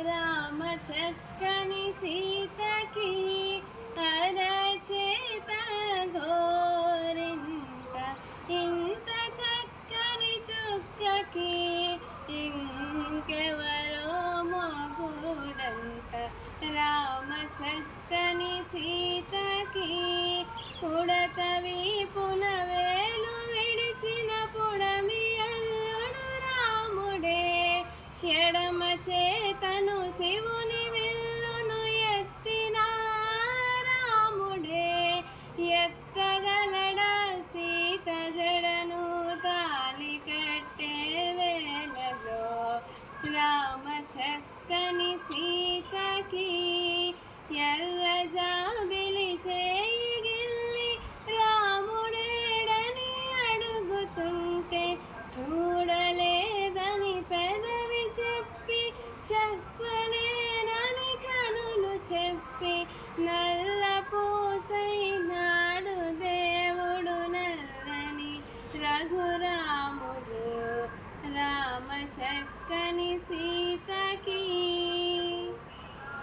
రామ చక్కని సీతకి అరచేత గోరింట ఇంత చక్కని చుక్కకి ఇంకెవరో మొగుడంట. రామ చక్కని సీతకి ఉడత వీపున వేలు విడిచిన పుడమి అల్లుడు రాముడే. ఎడమ చేతను శివుని విల్లును ఎత్తిన రాముడే. ఎత్తగలడా సీత జడను తాలి కట్టే వేళలో. రామ చక్కని సీతకి ఎర్ర జాబిలి చేయి గిల్లి రాముడేడని అడుగుతుంటే చూడలేదని పెదవి చెప్పి చెప్పలేనని కనులు చెప్పి నల్ల పూసైనాడు దేవుడు నల్లని రఘురాముడు. రామ చక్కని సీతకి